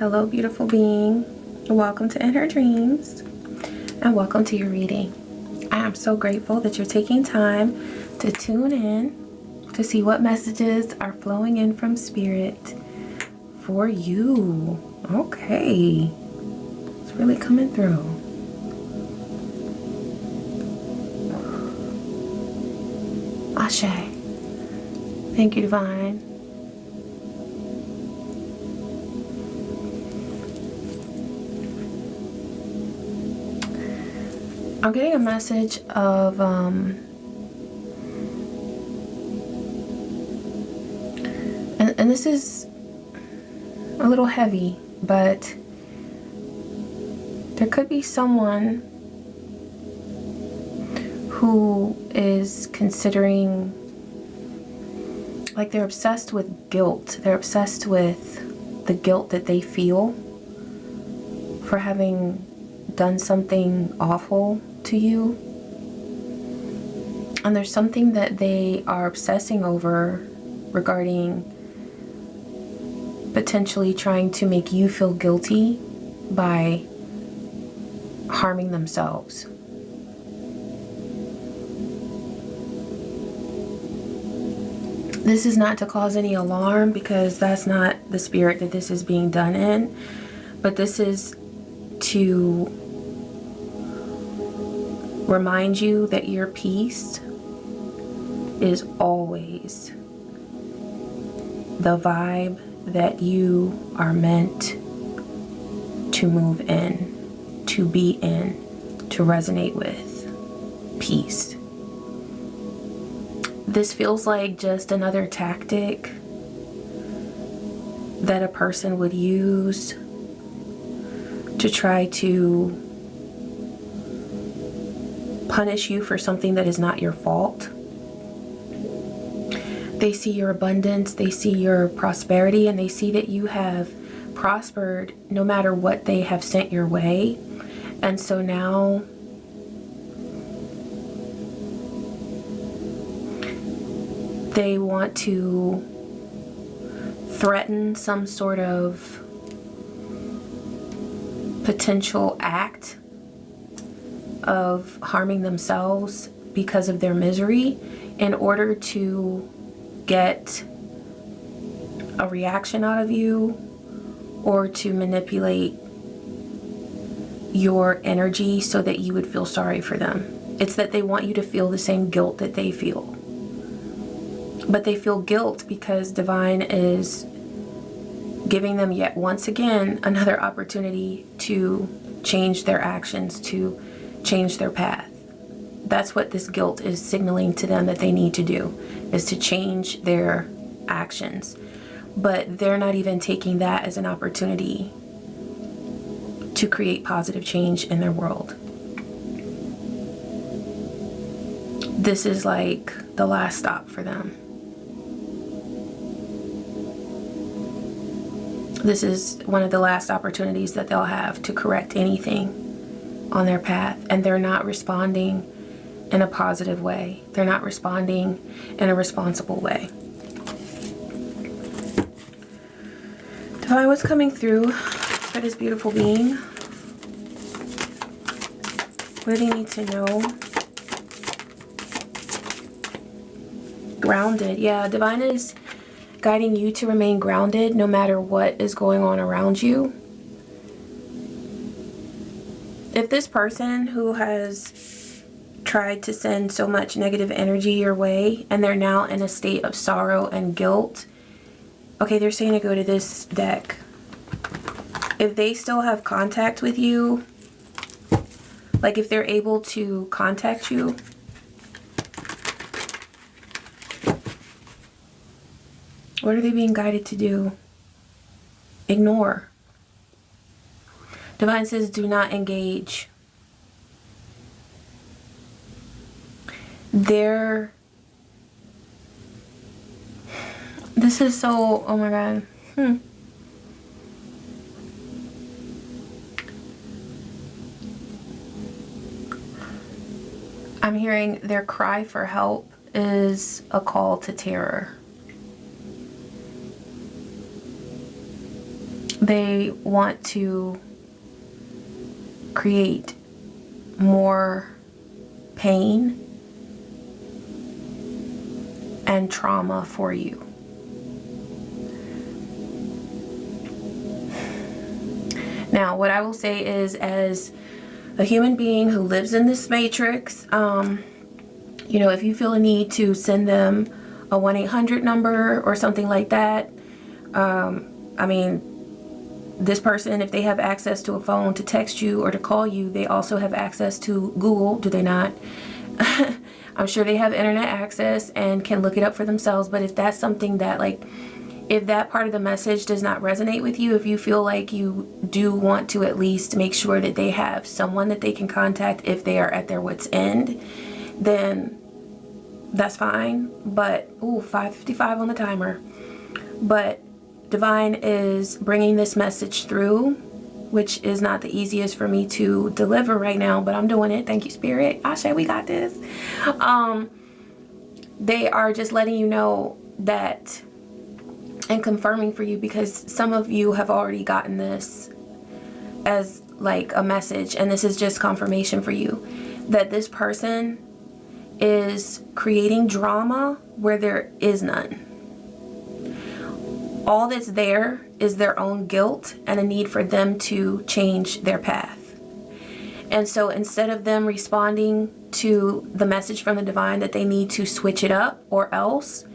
Hello, beautiful being. Welcome to In Her Dreams and welcome to your reading. I am so grateful that you're taking time to tune in to see what messages are flowing in from Spirit for you. Okay. It's really coming through. Ashe. Thank you, Divine. I'm getting a message of and this is a little heavy, but there could be someone who is considering, like, they're obsessed with guilt. They're obsessed with the guilt that they feel for having done something awful to you. And there's something that they are obsessing over regarding potentially trying to make you feel guilty by harming themselves. This is not to cause any alarm, because that's not the spirit that this is being done in, but this is to remind you that your peace is always the vibe that you are meant to move in, to be in, to resonate with. Peace. This feels like just another tactic that a person would use to try to punish you for something that is not your fault. They see your abundance, they see your prosperity, and they see that you have prospered no matter what they have sent your way. And so now they want to threaten some sort of potential act of harming themselves because of their misery, in order to get a reaction out of you or to manipulate your energy so that you would feel sorry for them. It's that they want you to feel the same guilt that they feel. But they feel guilt because Divine is giving them yet once again another opportunity to change their actions, to change their path. That's what this guilt is signaling to them that they need to do, is to change their actions. But they're not even taking that as an opportunity to create positive change in their world. This is like the last stop for them. This is one of the last opportunities that they'll have to correct anything on their path, and they're not responding in a positive way. They're not responding in a responsible way. Divine, what's coming through for this beautiful being? What do they need to know? Grounded. Yeah, Divine is guiding you to remain grounded no matter what is going on around you. If this person who has tried to send so much negative energy your way, and they're now in a state of sorrow and guilt, okay, they're saying to go to this deck. If they still have contact with you, like if they're able to contact you, what are they being guided to do? Ignore. Divine says, do not engage. This is so, oh my God. I'm hearing their cry for help is a call to terror. They want to create more pain and trauma for you. Now, what I will say is, as a human being who lives in this matrix, you know, if you feel a need to send them a 1-800 number or something like that, I mean, this person, if they have access to a phone to text you or to call you, they also have access to Google, do they not? I'm sure they have internet access and can look it up for themselves. But if that's something that, like, if that part of the message does not resonate with you, if you feel like you do want to at least make sure that they have someone that they can contact if they are at their wit's end, then that's fine. But, ooh, 5:55 on the timer. But Divine is bringing this message through, which is not the easiest for me to deliver right now, but I'm doing it. Thank you, Spirit. Ashe, we got this. They are just letting you know that, and confirming for you, because some of you have already gotten this as like a message, and this is just confirmation for you, that this person is creating drama where there is none. All that's there is their own guilt and a need for them to change their path. And so instead of them responding to the message from the divine that they need to switch it up or else,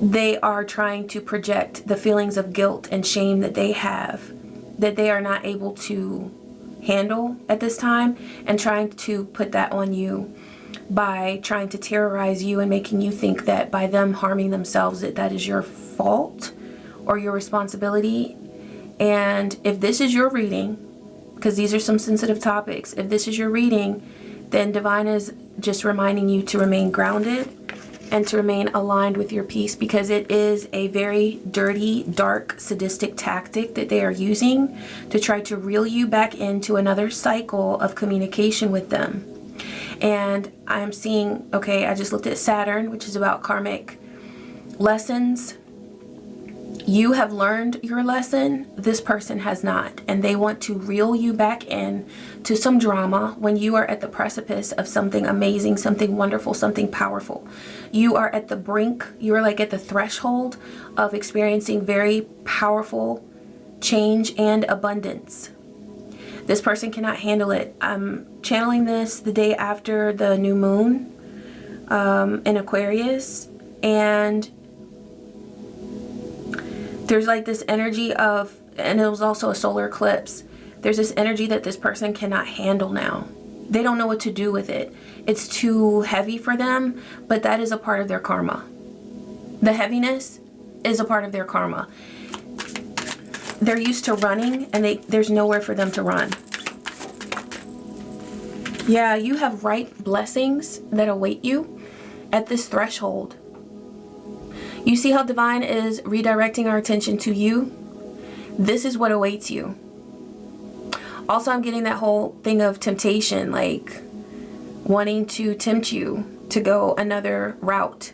they are trying to project the feelings of guilt and shame that they have, that they are not able to handle at this time, and trying to put that on you by trying to terrorize you and making you think that by them harming themselves, that is your fault or your responsibility. And if this is your reading, because these are some sensitive topics, if this is your reading, then Divine is just reminding you to remain grounded and to remain aligned with your peace, because it is a very dirty, dark, sadistic tactic that they are using to try to reel you back into another cycle of communication with them. And I'm seeing, okay, I just looked at Saturn, which is about karmic lessons. You have learned your lesson. This person has not. And they want to reel you back in to some drama when you are at the precipice of something amazing, something wonderful, something powerful. You are at the brink. You are like at the threshold of experiencing very powerful change and abundance. This person cannot handle it. I'm channeling this the day after the new moon in Aquarius, and there's like this energy of, and it was also a solar eclipse, there's this energy that this person cannot handle now. They don't know what to do with it. It's too heavy for them, but that is a part of their karma. The heaviness is a part of their karma. They're used to running, and there's nowhere for them to run. Yeah, you have ripe blessings that await you at this threshold. You see how Divine is redirecting our attention to you? This is what awaits you. Also, I'm getting that whole thing of temptation, like wanting to tempt you to go another route.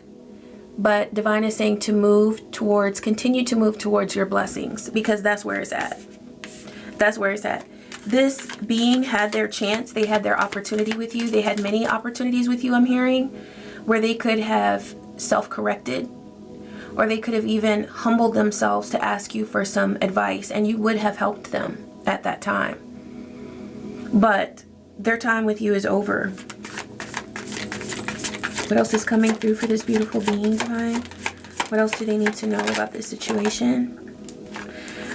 But Divine is saying to continue to move towards your blessings, because that's where it's at. That's where it's at. This being had their chance. They had their opportunity with you. They had many opportunities with you, I'm hearing, where they could have self-corrected, or they could have even humbled themselves to ask you for some advice, and you would have helped them at that time. But their time with you is over. What else is coming through for this beautiful being, Divine? What else do they need to know about this situation?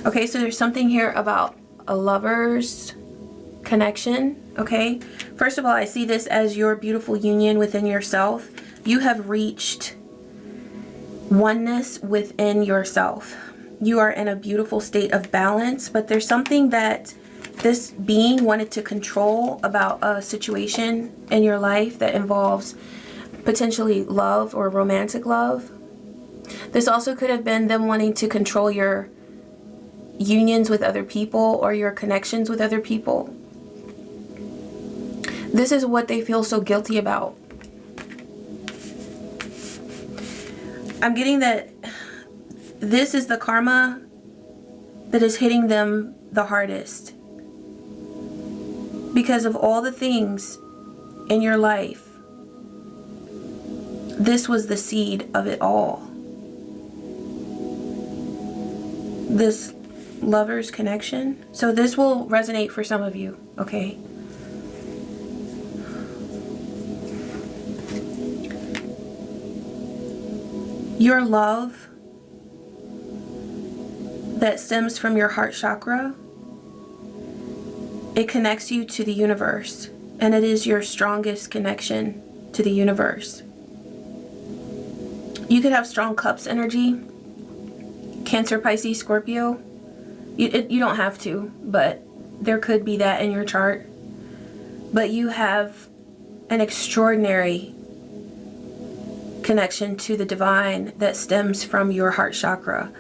Okay, so there's something here about a lover's connection, okay? First of all, I see this as your beautiful union within yourself. You have reached oneness within yourself. You are in a beautiful state of balance, but there's something that this being wanted to control about a situation in your life that involves potentially love or romantic love. This also could have been them wanting to control your unions with other people or your connections with other people. This is what they feel so guilty about. I'm getting that this is the karma that is hitting them the hardest. Because of all the things in your life, this was the seed of it all. This lover's connection. So this will resonate for some of you, okay? Your love that stems from your heart chakra, it connects you to the universe, and it is your strongest connection to the universe. You could have strong cups energy, Cancer, Pisces, Scorpio. You don't have to, but there could be that in your chart. But you have an extraordinary connection to the divine that stems from your heart chakra.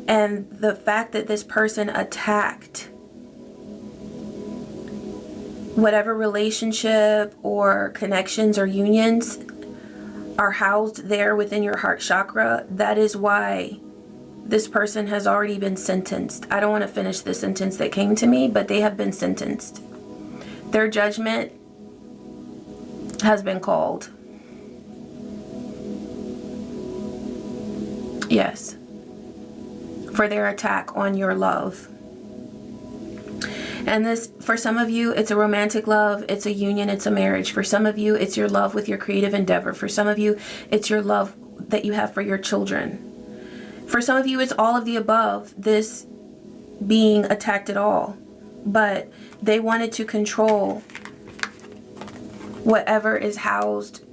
And the fact that this person attacked whatever relationship or connections or unions are housed there within your heart chakra, that is why this person has already been sentenced. I don't want to finish the sentence that came to me, but they have been sentenced. Their judgment has been called. Yes. For their attack on your love. And this, for some of you, it's a romantic love, it's a union, it's a marriage. For some of you, it's your love with your creative endeavor. For some of you, it's your love that you have for your children. For some of you, it's all of the above, this being attacked at all. But they wanted to control whatever is housed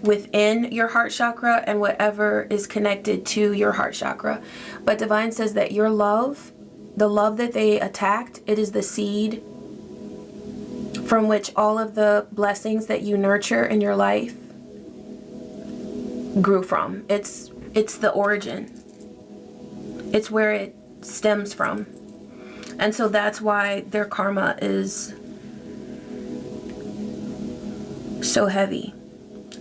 within your heart chakra and whatever is connected to your heart chakra. But Divine says that your love, the love that they attacked, it is the seed from which all of the blessings that you nurture in your life grew from. It's the origin. It's where it stems from. And so that's why their karma is so heavy.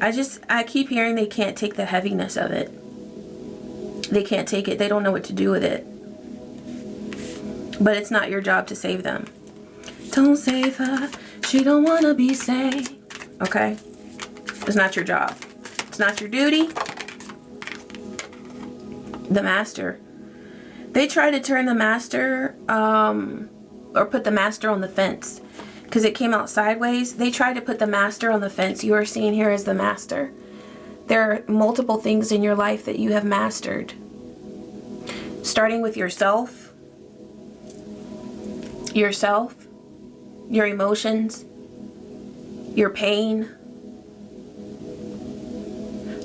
I keep hearing they can't take the heaviness of it. They can't take it. They don't know what to do with it. But it's not your job to save them. Don't save her. She don't want to be saved. Okay? It's not your job. It's not your duty. The master. They try to turn the master, or put the master on the fence. Because it came out sideways. They try to put the master on the fence. You are seen here as the master. There are multiple things in your life that you have mastered. Starting with yourself, your emotions, your pain.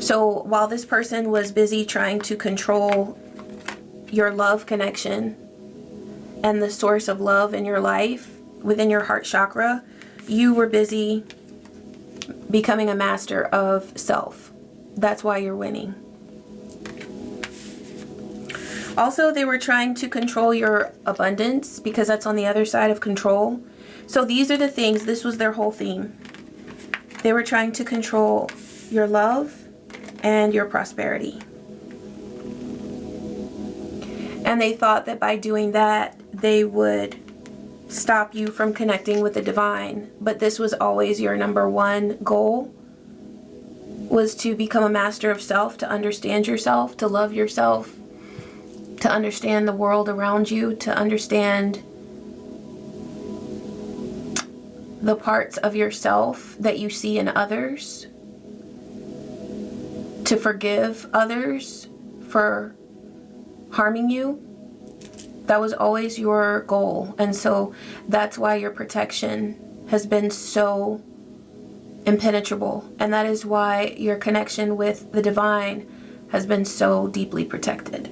So while this person was busy trying to control your love connection and the source of love in your life within your heart chakra, you were busy becoming a master of self. That's why you're winning. Also, they were trying to control your abundance because that's on the other side of control. So these are the things, this was their whole theme. They were trying to control your love and your prosperity. And they thought that by doing that, they would stop you from connecting with the divine. But this was always your number one goal, was to become a master of self, to understand yourself, to love yourself, to understand the world around you, to understand the parts of yourself that you see in others, to forgive others for harming you. That was always your goal. And so that's why your protection has been so impenetrable. And that is why your connection with the divine has been so deeply protected.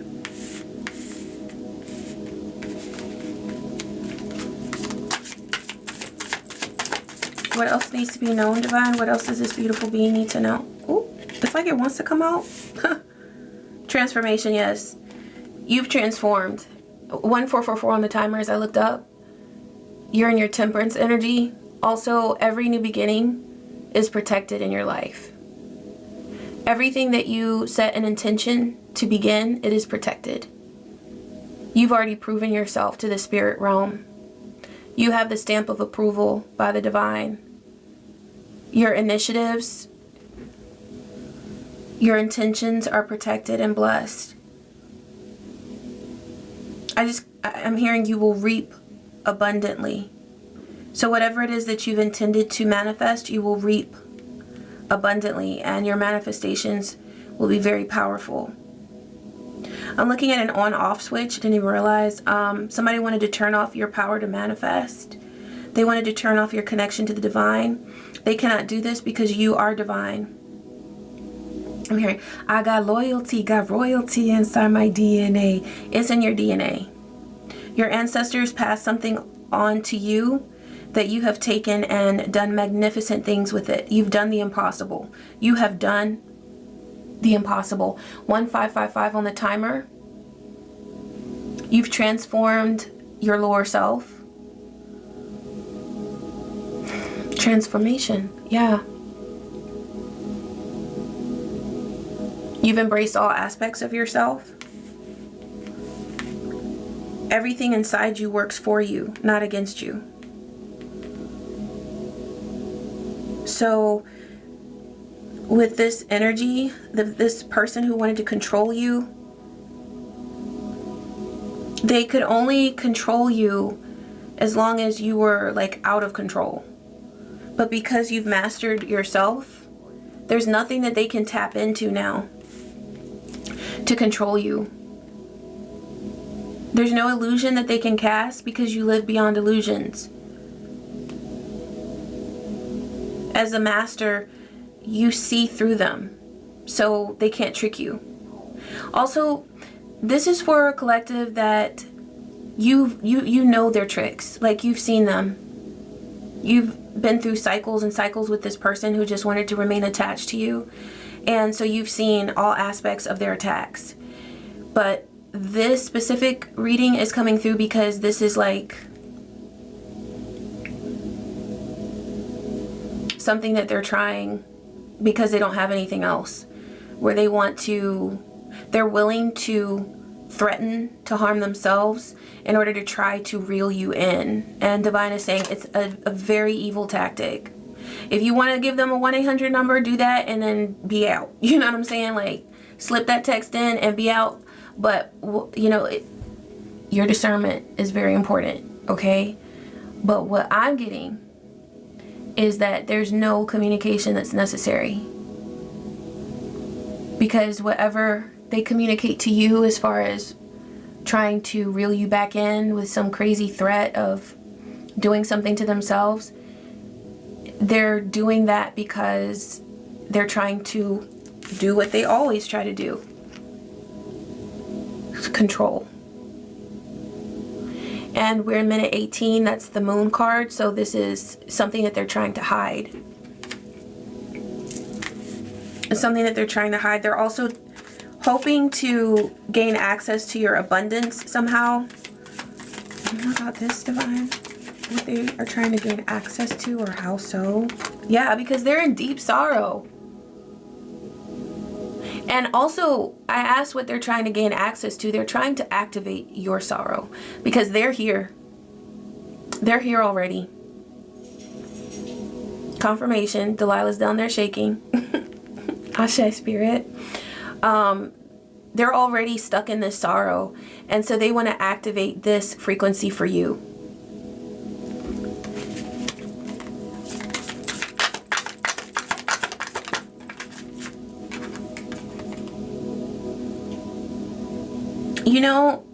What else needs to be known, divine? What else does this beautiful being need to know? Oh, it's like it wants to come out. Transformation, yes. You've transformed. 1444 on the timer as I looked up. You're in your temperance energy. Also, every new beginning is protected in your life. Everything that you set an intention to begin, it is protected. You've already proven yourself to the spirit realm. You have the stamp of approval by the divine. Your initiatives, your intentions are protected and blessed. I'm hearing you will reap abundantly. So whatever it is that you've intended to manifest, you will reap abundantly, and your manifestations will be very powerful. I'm looking at an on-off switch. Didn't even realize somebody wanted to turn off your power to manifest. They wanted to turn off your connection to the divine. They cannot do this because you are divine. I'm hearing, I got loyalty, got royalty inside my DNA. It's in your DNA. Your ancestors passed something on to you that you have taken and done magnificent things with it. You've done the impossible. You have done the impossible. 1555 on the timer. You've transformed your lower self. Transformation, yeah. You've embraced all aspects of yourself. Everything inside you works for you, not against you. So with this energy, this person who wanted to control you, they could only control you as long as you were like out of control. But because you've mastered yourself, there's nothing that they can tap into now to control you. There's no illusion that they can cast because you live beyond illusions. As a master, you see through them, so they can't trick you. Also, this is for a collective that you know their tricks. Like, you've seen them. You've been through cycles and cycles with this person who just wanted to remain attached to you. And so you've seen all aspects of their attacks. But this specific reading is coming through because this is like something that they're trying because they don't have anything else, where they're willing to threaten to harm themselves in order to try to reel you in. And divine is saying it's a very evil tactic. If you want to give them a 1-800 number, do that and then be out. You know what I'm saying? Like, slip that text in and be out. But, you know, your discernment is very important, okay? But what I'm getting is that there's no communication that's necessary. Because whatever they communicate to you as far as trying to reel you back in with some crazy threat of doing something to themselves, they're doing that because they're trying to do what they always try to do. Control. And we're in minute 18. That's the moon card. So this is something that they're trying to hide. It's something that they're trying to hide. They're also hoping to gain access to your abundance somehow. I don't know about this, divine. What they are trying to gain access to, or how so? Yeah, because they're in deep sorrow. And also, I asked what they're trying to gain access to. They're trying to activate your sorrow because they're here. They're here already. Confirmation. Delilah's down there shaking. Ashe, spirit. They're already stuck in this sorrow. And so they want to activate this frequency for you. You know,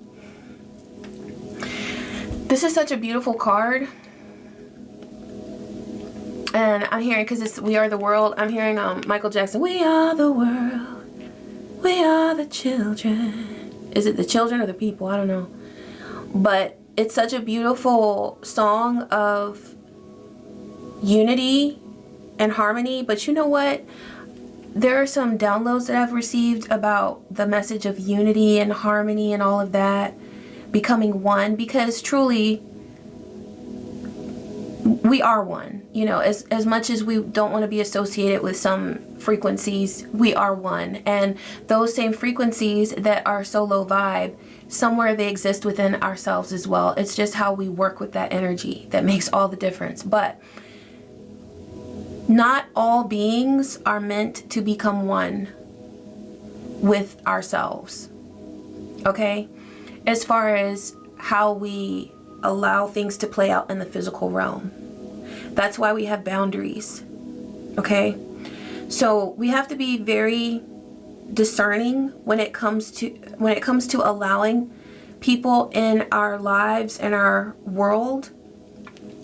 this is such a beautiful card. And I'm hearing, because it's We Are the World, I'm hearing Michael Jackson, we are the world, we are the children. Is it the children or the people? I don't know. But it's such a beautiful song of unity and harmony. But you know what? There are some downloads that I've received about the message of unity and harmony and all of that, becoming one, because truly we are one. You know, as much as we don't want to be associated with some frequencies, we are one. And those same frequencies that are so low vibe, somewhere they exist within ourselves as well. It's just how we work with that energy that makes all the difference. But not all beings are meant to become one with ourselves. Okay? As far as how we allow things to play out in the physical realm. That's why we have boundaries. Okay? So we have to be very discerning when it comes to allowing people in our lives and our world,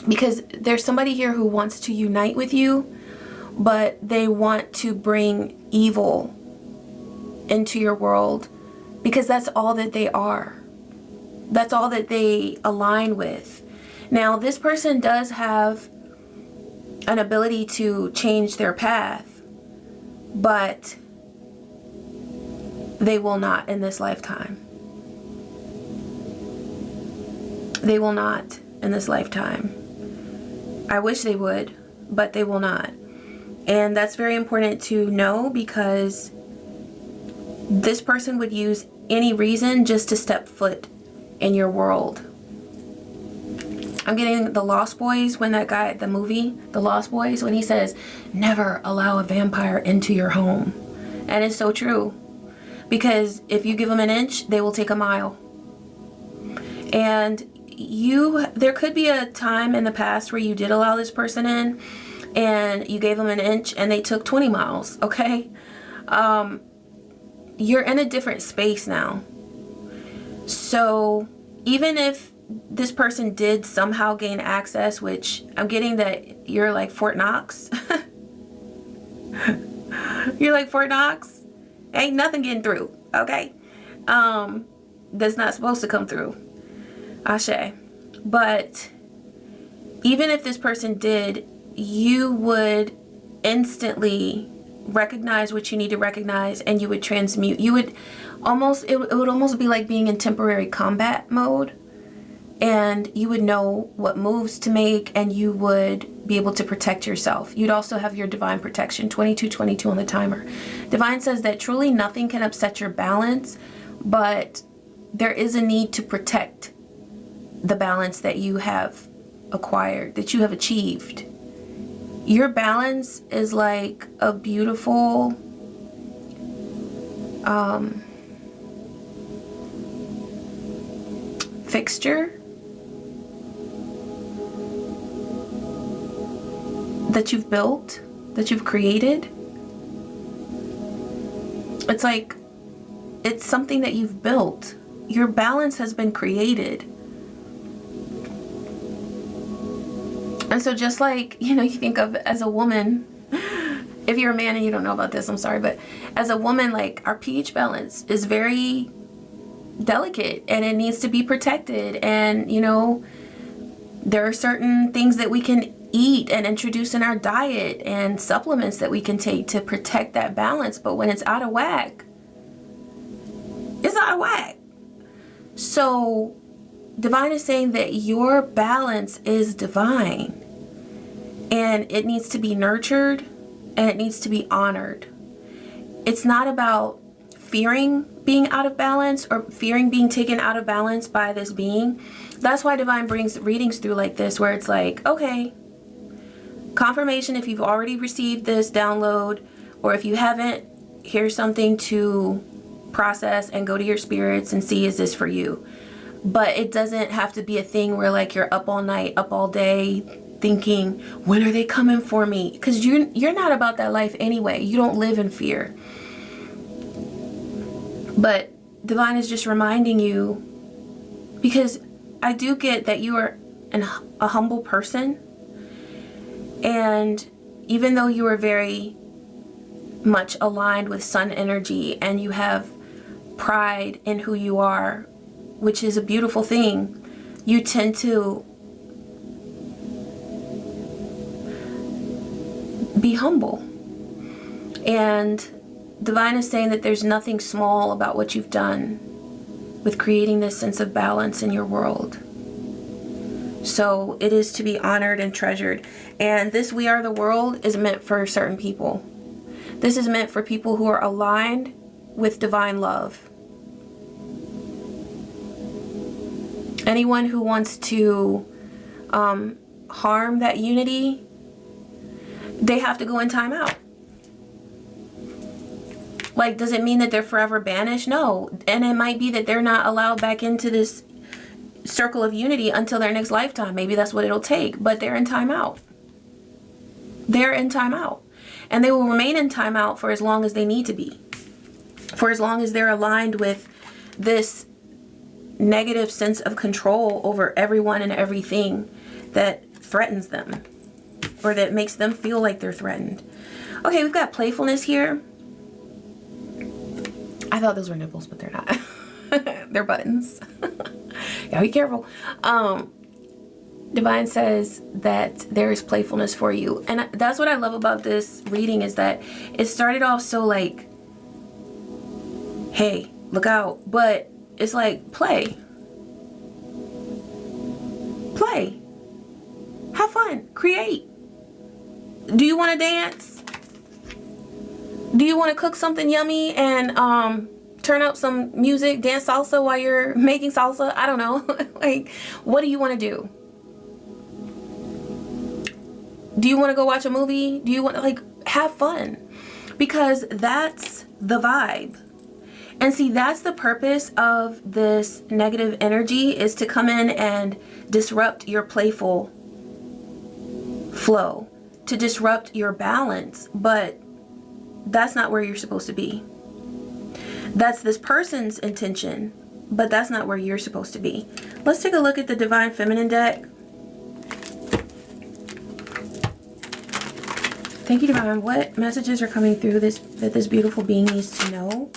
because there's somebody here who wants to unite with you, but they want to bring evil into your world because that's all that they are. That's all that they align with. Now, this person does have an ability to change their path, but they will not in this lifetime. They will not in this lifetime. I wish they would, but they will not. And that's very important to know, because this person would use any reason just to step foot in your world. I'm getting the Lost Boys, when that guy, the movie, The Lost Boys, when he says, never allow a vampire into your home. And it's so true. Because if you give them an inch, they will take a mile. And there could be a time in the past where you did allow this person in, and you gave them an inch and they took 20 miles, okay? You're in a different space now. So even if this person did somehow gain access, which I'm getting that you're like Fort Knox. You're like Fort Knox. Ain't nothing getting through, okay? That's not supposed to come through. Ashe. But even if this person did, you would instantly recognize what you need to recognize, and you would transmute. You would almost, it would almost be like being in temporary combat mode, and you would know what moves to make, and you would be able to protect yourself. You'd also have your divine protection, 2222 on the timer. Divine says that truly nothing can upset your balance, but there is a need to protect the balance that you have acquired, that you have achieved. Your balance is like a beautiful fixture that you've built, that you've created. It's like, it's something that you've built. Your balance has been created. And so just like, you know, you think of as a woman, if you're a man and you don't know about this, I'm sorry, but as a woman, like, our pH balance is very delicate and it needs to be protected. And, you know, there are certain things that we can eat and introduce in our diet and supplements that we can take to protect that balance. But when it's out of whack, it's out of whack. So divine is saying that your balance is divine, and it needs to be nurtured and it needs to be honored. It's not about fearing being out of balance or fearing being taken out of balance by this being. That's why divine brings readings through like this, where it's like, okay, confirmation if you've already received this download, or if you haven't, here's something to process and go to your spirits and see, is this for you? But it doesn't have to be a thing where like you're up all night, up all day, thinking, when are they coming for me? Because you're not about that life anyway. You don't live in fear. But divine is just reminding you, because I do get that you are a humble person, and even though you are very much aligned with sun energy and you have pride in who you are, which is a beautiful thing, you tend to be humble. And divine is saying that there's nothing small about what you've done with creating this sense of balance in your world. So it is to be honored and treasured. And this We Are the World is meant for certain people. This is meant for people who are aligned with divine love. Anyone who wants to harm that unity, they have to go in timeout. Like, does it mean that they're forever banished? No. And it might be that they're not allowed back into this circle of unity until their next lifetime. Maybe that's what it'll take. But they're in timeout. They're in timeout. And they will remain in timeout for as long as they need to be. For as long as they're aligned with this negative sense of control over everyone and everything that threatens them. Or that makes them feel like they're threatened. Okay, we've got playfulness here. I thought those were nipples, but they're not. They're buttons. Gotta be careful. Divine says that there is playfulness for you. And that's what I love about this reading, is that it started off so like, hey, look out. But it's like, play. Play. Have fun. Create. Do you want to dance? Do you want to cook something yummy and turn up some music, dance salsa while you're making salsa? I don't know. Like, what do you want to do? Do you want to go watch a movie? Do you want to, like, have fun? Because that's the vibe. And see, that's the purpose of this negative energy, is to come in and disrupt your playful flow, to disrupt your balance. But that's not where you're supposed to be. That's this person's intention, but that's not where you're supposed to be. Let's take a look at the Divine Feminine deck. Thank you, Divine. What messages are coming through that this beautiful being needs to know?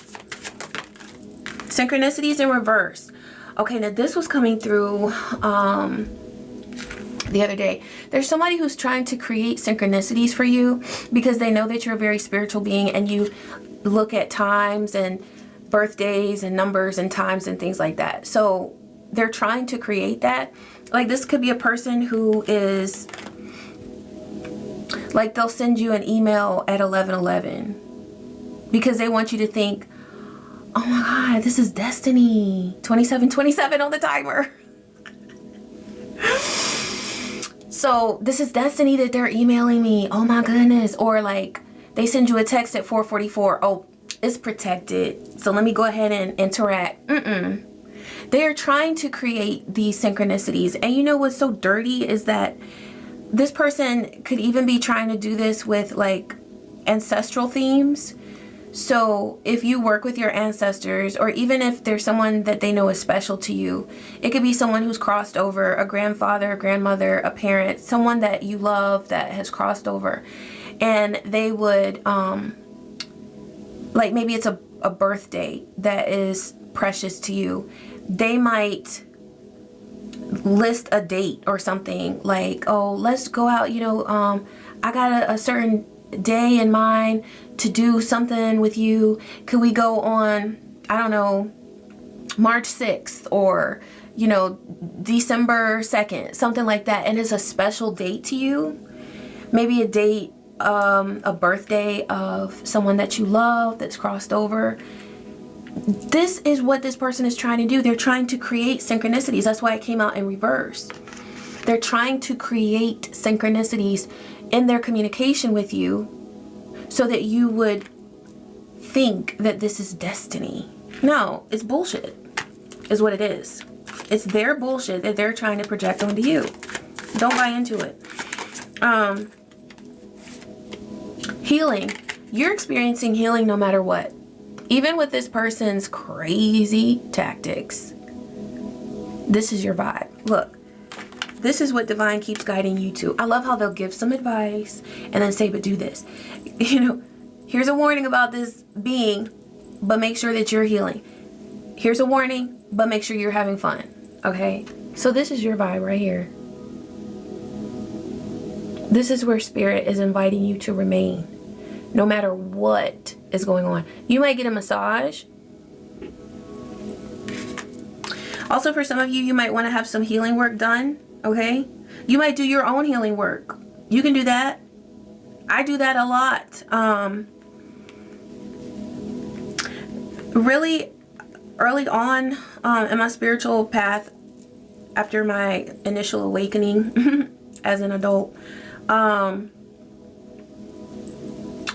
Synchronicities in reverse. Okay, now this was coming through the other day. There's somebody who's trying to create synchronicities for you because they know that you're a very spiritual being, and you look at times and birthdays and numbers and times and things like that. So they're trying to create that. Like, this could be a person who is like, they'll send you an email at 11:11 because they want you to think, oh my God, this is destiny. 2727 on the timer. So this is destiny that they're emailing me. Oh my goodness. Or like, they send you a text at 4:44. Oh, it's protected, so let me go ahead and interact. They're trying to create these synchronicities. And you know what's so dirty is that this person could even be trying to do this with like ancestral themes. So if you work with your ancestors, or even if there's someone that they know is special to you, it could be someone who's crossed over, a grandfather, a grandmother, a parent, someone that you love that has crossed over. And they would, like, maybe it's a birthday that is precious to you. They might list a date or something like, oh, let's go out, you know, I got a certain day in mind to do something with you. Could we go on, I don't know, March 6th or, you know, December 2nd, something like that. And it's a special date to you. Maybe a date, a birthday of someone that you love that's crossed over. This is what this person is trying to do. They're trying to create synchronicities. That's why it came out in reverse. They're trying to create synchronicities in their communication with you so that you would think that this is destiny. No, it's bullshit, is what it is. It's their bullshit that they're trying to project onto you. Don't buy into it. Healing. You're experiencing healing no matter what. Even with this person's crazy tactics, this is your vibe. Look, this is what Divine keeps guiding you to. I love how they'll give some advice and then say, but do this. You know, here's a warning about this being, but make sure that you're healing. Here's a warning, but make sure you're having fun. Okay? So this is your vibe right here. This is where Spirit is inviting you to remain, no matter what is going on. You might get a massage. Also, for some of you, you might want to have some healing work done okay? You might do your own healing work. You can do that. I do that a lot. Really early on in my spiritual path, after my initial awakening as an adult, I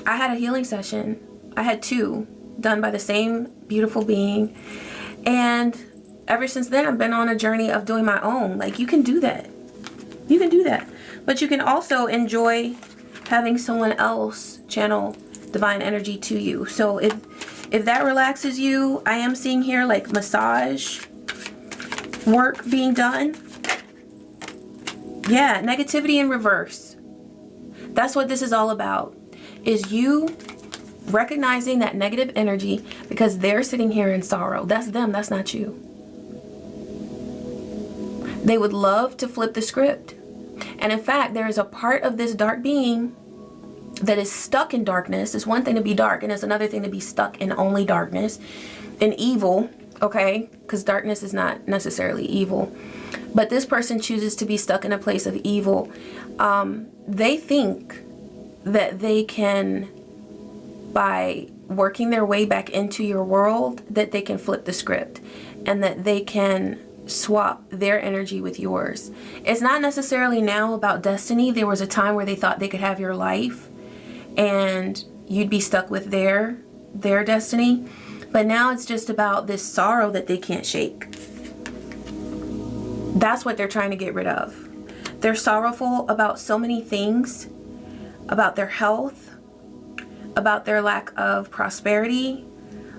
had a healing session. I had 2 done by the same beautiful being. And ever since then, I've been on a journey of doing my own. Like, you can do that. You can do that. But you can also enjoy having someone else channel divine energy to you. So if that relaxes you, I am seeing here like massage work being done. Yeah, negativity in reverse. That's what this is all about. Is you recognizing that negative energy because they're sitting here in sorrow. That's them, that's not you. They would love to flip the script. And in fact, there is a part of this dark being that is stuck in darkness. It's one thing to be dark, and it's another thing to be stuck in only darkness and evil, okay? Because darkness is not necessarily evil. But this person chooses to be stuck in a place of evil. They think that they can, by working their way back into your world, that they can flip the script and that they can swap their energy with yours. It's not necessarily now about destiny. There was a time where they thought they could have your life and you'd be stuck with their destiny. But now it's just about this sorrow that they can't shake. That's what they're trying to get rid of. They're sorrowful about so many things, about their health, about their lack of prosperity,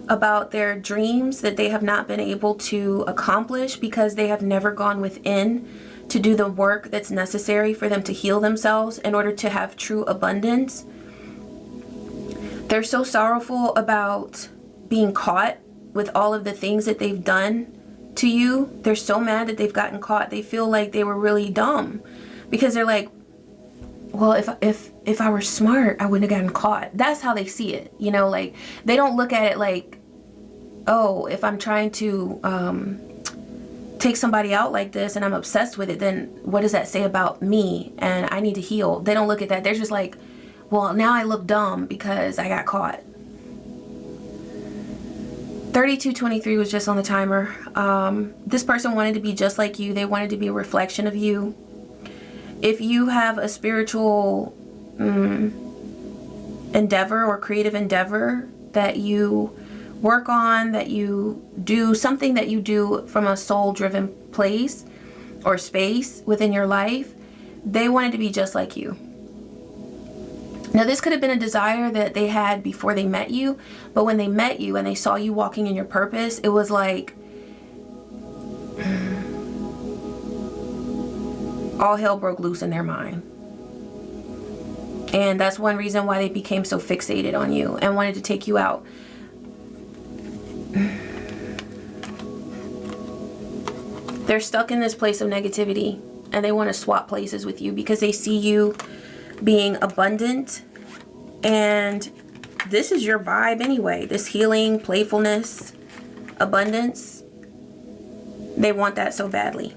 about their dreams that they have not been able to accomplish because they have never gone within to do the work that's necessary for them to heal themselves in order to have true abundance. They're so sorrowful about being caught with all of the things that they've done to you. They're so mad that they've gotten caught. They feel like they were really dumb because they're like, well, if I were smart, I wouldn't have gotten caught. That's how they see it. You know, like, they don't look at it like, oh, if I'm trying to take somebody out like this and I'm obsessed with it, then what does that say about me and I need to heal? They don't look at that. They're just like, well, now I look dumb because I got caught. 3223 was just on the timer. This person wanted to be just like you. They wanted to be a reflection of you. If you have a spiritual endeavor or creative endeavor that you work on, that you do, something that you do from a soul-driven place or space within your life, they wanted to be just like you. Now, this could have been a desire that they had before they met you, but when they met you and they saw you walking in your purpose, it was like all hell broke loose in their mind. And that's one reason why they became so fixated on you and wanted to take you out. They're stuck in this place of negativity and they want to swap places with you because they see you being abundant, and this is your vibe anyway. This healing, playfulness, abundance, they want that so badly.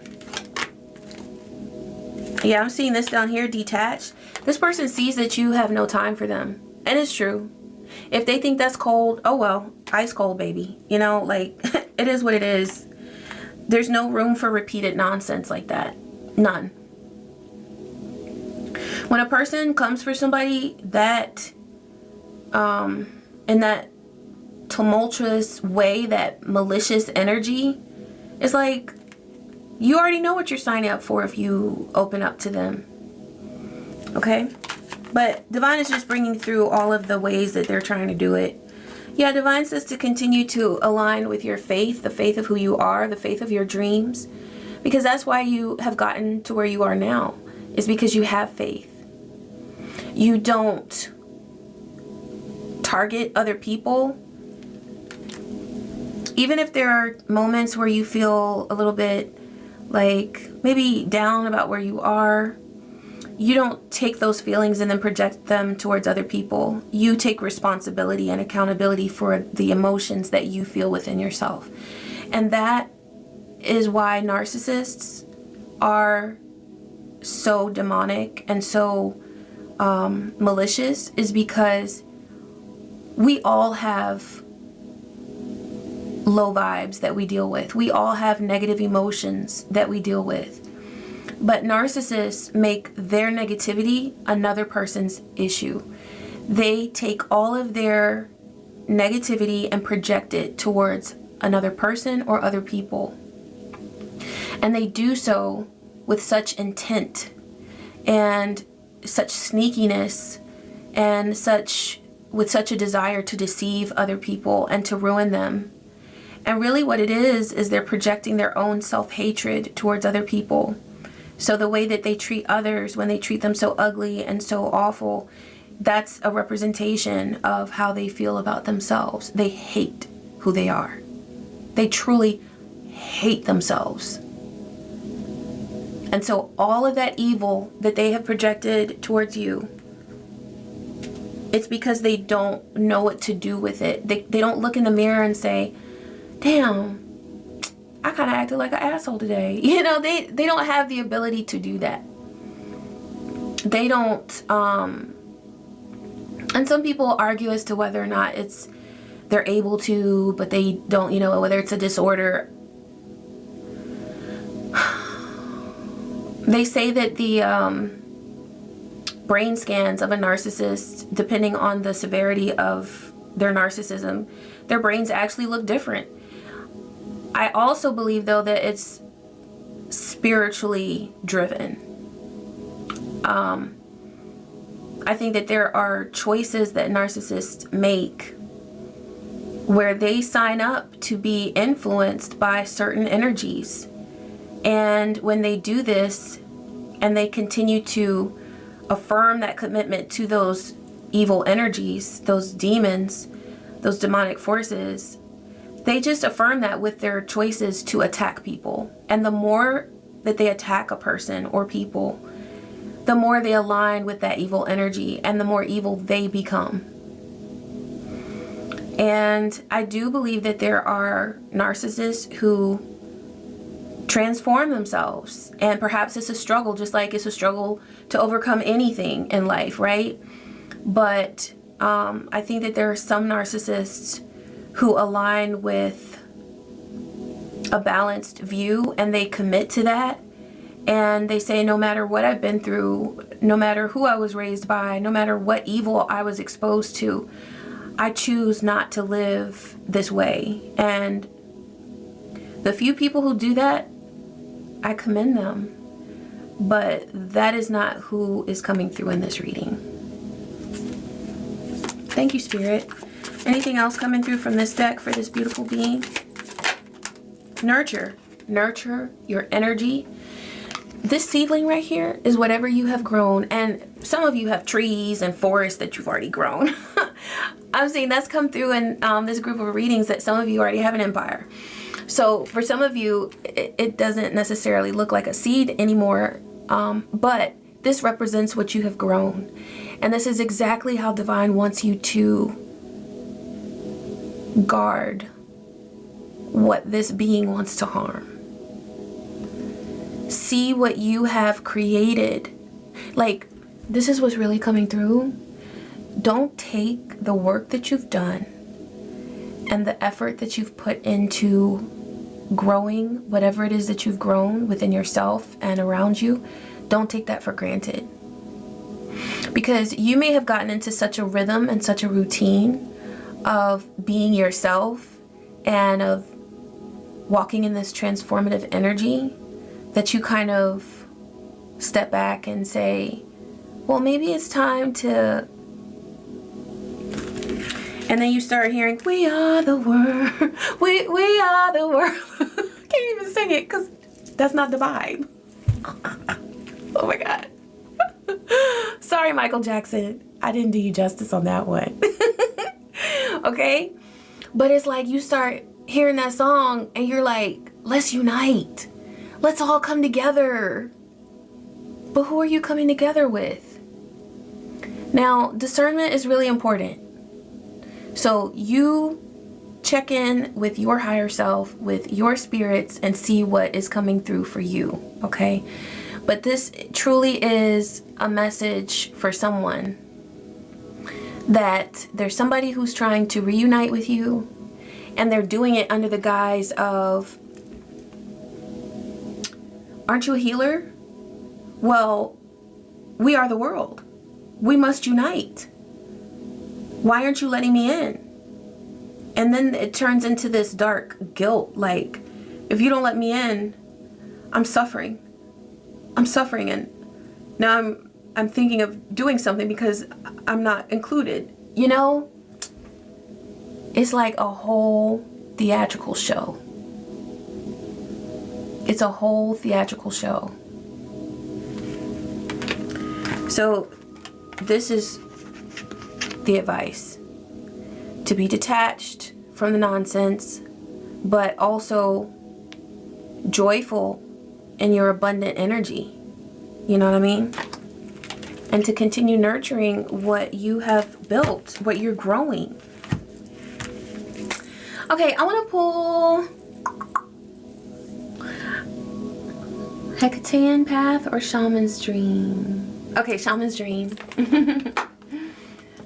Yeah, I'm seeing this down here, detached. This person sees that you have no time for them, and it's true. If they think that's cold, oh well, ice cold, baby. You know, like, it is what it is. There's no room for repeated nonsense like that. None. When a person comes for somebody that, in that tumultuous way, that malicious energy, it's like, you already know what you're signing up for if you open up to them. Okay? But Divine is just bringing through all of the ways that they're trying to do it. Yeah, Divine says to continue to align with your faith, the faith of who you are, the faith of your dreams. Because that's why you have gotten to where you are now. Is because you have faith. You don't target other people. Even if there are moments where you feel a little bit like maybe down about where you are, you don't take those feelings and then project them towards other people. You take responsibility and accountability for the emotions that you feel within yourself. And that is why narcissists are so demonic and so malicious is because we all have low vibes that we deal with. We all have negative emotions that we deal with. But narcissists make their negativity another person's issue. They take all of their negativity and project it towards another person or other people. And they do so with such intent and such sneakiness and with such a desire to deceive other people and to ruin them. And really what it is they're projecting their own self-hatred towards other people. So the way that they treat others when they treat them so ugly and so awful, that's a representation of how they feel about themselves. They hate who they are. They truly hate themselves. And so all of that evil that they have projected towards you, it's because they don't know what to do with it. They don't look in the mirror and say, damn, I kind of acted like an asshole today. You know, they don't have the ability to do that. They don't, and some people argue as to whether or not they're able to, but they don't, you know, whether it's a disorder. They say that the brain scans of a narcissist, depending on the severity of their narcissism, their brains actually look different. I also believe, though, that it's spiritually driven. I think that there are choices that narcissists make where they sign up to be influenced by certain energies. And when they do this and they continue to affirm that commitment to those evil energies, those demons, those demonic forces, they just affirm that with their choices to attack people. And the more that they attack a person or people, the more they align with that evil energy and the more evil they become. And I do believe that there are narcissists who transform themselves, and perhaps it's a struggle, just like it's a struggle to overcome anything in life, right? But I think that there are some narcissists who align with a balanced view and they commit to that, and they say, no matter what I've been through, no matter who I was raised by, no matter what evil I was exposed to, I choose not to live this way. And the few people who do that, I commend them. But that is not who is coming through in this reading. Thank you, Spirit. Anything else coming through from this deck for this beautiful being? Nurture. Nurture your energy. This seedling right here is whatever you have grown. And some of you have trees and forests that you've already grown. I'm seeing that's come through in this group of readings, that some of you already have an empire. So for some of you, it doesn't necessarily look like a seed anymore, but this represents what you have grown. And this is exactly how Divine wants you to guard what this being wants to harm. See what you have created. Like, this is what's really coming through. Don't take the work that you've done and the effort that you've put into growing whatever it is that you've grown within yourself and around you. Don't take that for granted. Because you may have gotten into such a rhythm and such a routine of being yourself and of walking in this transformative energy that you kind of step back and say, well, maybe it's time to... And then you start hearing, we are the world, we are the world. I can't even sing it because that's not the vibe. Oh my God. Sorry, Michael Jackson. I didn't do you justice on that one. Okay? But it's like you start hearing that song and you're like, let's unite. Let's all come together. But who are you coming together with? Now, discernment is really important. So you check in with your higher self, with your spirits, and see what is coming through for you, okay? But this truly is a message for someone, that there's somebody who's trying to reunite with you, and they're doing it under the guise of, aren't you a healer? Well, we are the world. We must unite. Why aren't you letting me in? And then it turns into this dark guilt, like, if you don't let me in, I'm suffering. I'm suffering, and now I'm thinking of doing something because I'm not included. You know, it's like a whole theatrical show. It's a whole theatrical show. So this is the advice: to be detached from the nonsense, but also joyful in your abundant energy. You know what I mean? And to continue nurturing what you have built, what you're growing. Okay, I want to pull Hecatan Path or Shaman's Dream. Okay, Shaman's Dream.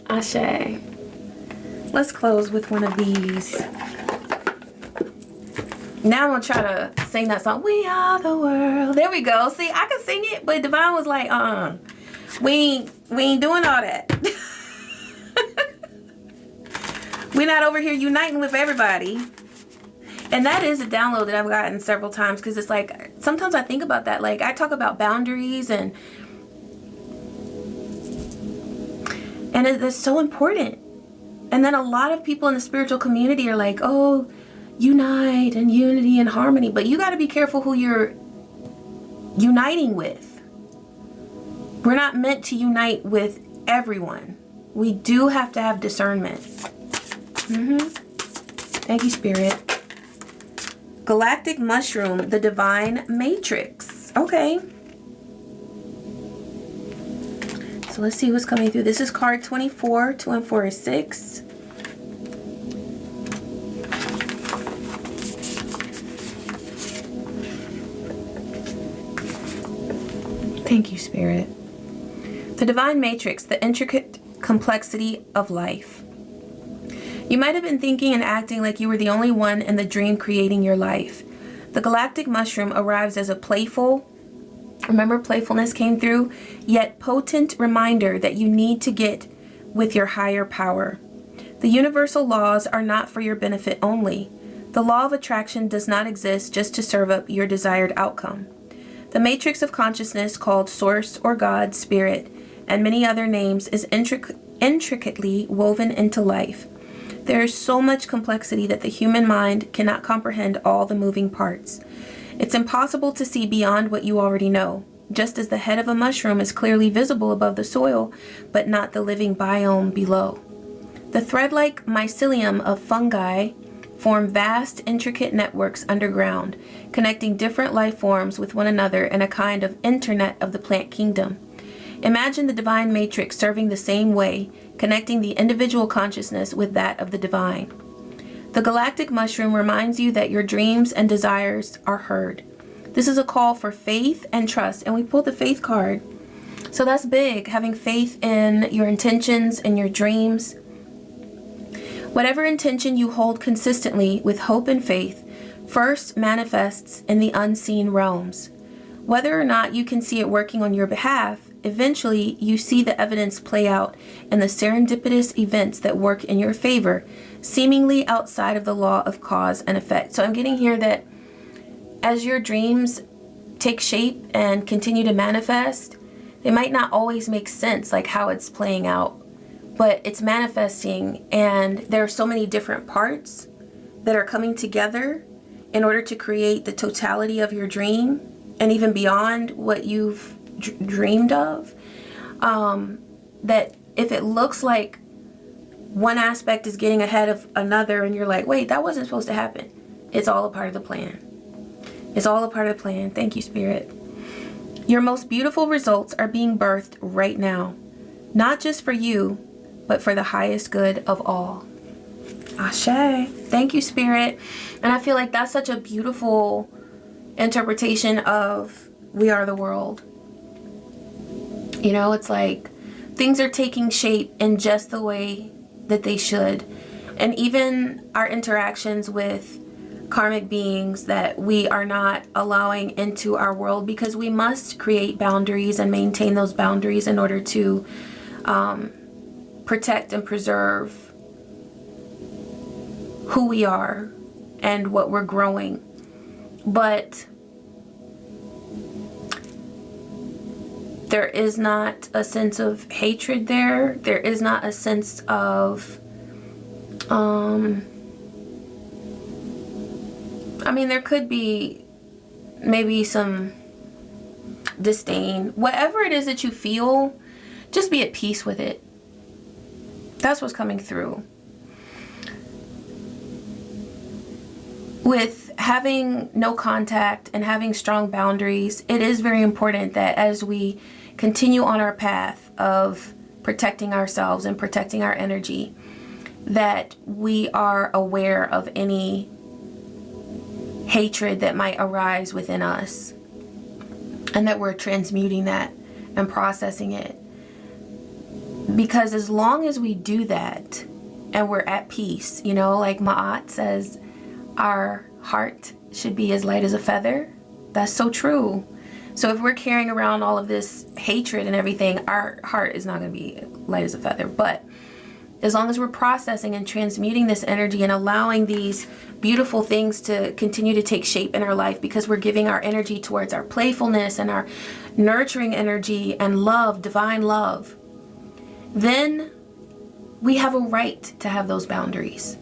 Ashe. Let's close with one of these. Now I'm gonna try to sing that song. We are the world. There we go. See, I can sing it, but Divine was like, we ain't doing all that. We're not over here uniting with everybody. And that is a download that I've gotten several times, because it's like, sometimes I think about that. Like, I talk about boundaries and it's so important. And then a lot of people in the spiritual community are like, oh, unite and unity and harmony. But you got to be careful who you're uniting with. We're not meant to unite with everyone. We do have to have discernment. Thank you, Spirit. Galactic Mushroom, the Divine Matrix. Okay. So let's see what's coming through. This is card 24. 2 and 4 is 6. Thank you, Spirit. The Divine Matrix, the intricate complexity of life. You might have been thinking and acting like you were the only one in the dream creating your life. The Galactic Mushroom arrives as a playful, remember playfulness came through, yet potent reminder that you need to get with your higher power. The universal laws are not for your benefit only. The law of attraction does not exist just to serve up your desired outcome. The matrix of consciousness, called Source or God, Spirit, and many other names, is intricately woven into life. There is so much complexity that the human mind cannot comprehend all the moving parts. It's impossible to see beyond what you already know, just as the head of a mushroom is clearly visible above the soil, but not the living biome below. The thread-like mycelium of fungi form vast, intricate networks underground, connecting different life forms with one another in a kind of internet of the plant kingdom. Imagine the divine matrix serving the same way, connecting the individual consciousness with that of the divine. The galactic mushroom reminds you that your dreams and desires are heard. This is a call for faith and trust, and we pulled the faith card. So that's big, having faith in your intentions and your dreams. Whatever intention you hold consistently with hope and faith first manifests in the unseen realms. Whether or not you can see it working on your behalf, eventually you see the evidence play out in the serendipitous events that work in your favor, seemingly outside of the law of cause and effect. So I'm getting here that as your dreams take shape and continue to manifest, they might not always make sense, like how it's playing out. But it's manifesting, and there are so many different parts that are coming together in order to create the totality of your dream, and even beyond what you've dreamed of. That if it looks like one aspect is getting ahead of another and you're like, wait, that wasn't supposed to happen, it's all a part of the plan. It's all a part of the plan. Thank you, Spirit. Your most beautiful results are being birthed right now, not just for you, but for the highest good of all. Ashe. Thank you, Spirit. And I feel like that's such a beautiful interpretation of we are the world. You know, it's like things are taking shape in just the way that they should. And even our interactions with karmic beings that we are not allowing into our world, because we must create boundaries and maintain those boundaries in order to protect and preserve who we are and what we're growing. But there is not a sense of hatred there. There is not a sense of I mean, there could be maybe some disdain. Whatever it is that you feel, just be at peace with it. That's what's coming through. With having no contact and having strong boundaries, it is very important that as we continue on our path of protecting ourselves and protecting our energy, that we are aware of any hatred that might arise within us, and that we're transmuting that and processing it. Because as long as we do that and we're at peace, you know, like Ma'at says, our heart should be as light as a feather. That's so true. So if we're carrying around all of this hatred and everything, our heart is not going to be light as a feather. But as long as we're processing and transmuting this energy and allowing these beautiful things to continue to take shape in our life, because we're giving our energy towards our playfulness and our nurturing energy and love, divine love, then we have a right to have those boundaries.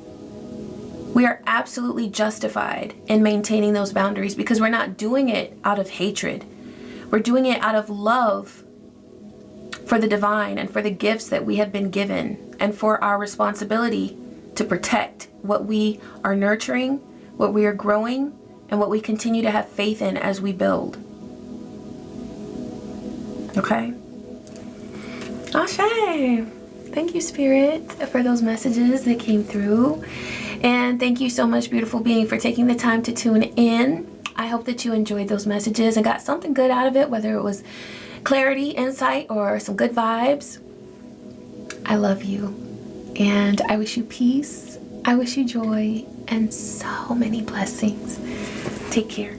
We are absolutely justified in maintaining those boundaries, because we're not doing it out of hatred. We're doing it out of love for the divine and for the gifts that we have been given, and for our responsibility to protect what we are nurturing, what we are growing, and what we continue to have faith in as we build. Okay? Ashe! Thank you, Spirit, for those messages that came through. And thank you so much, beautiful being, for taking the time to tune in. I hope that you enjoyed those messages and got something good out of it, whether it was clarity, insight, or some good vibes. I love you, and I wish you peace. I wish you joy and so many blessings. Take care.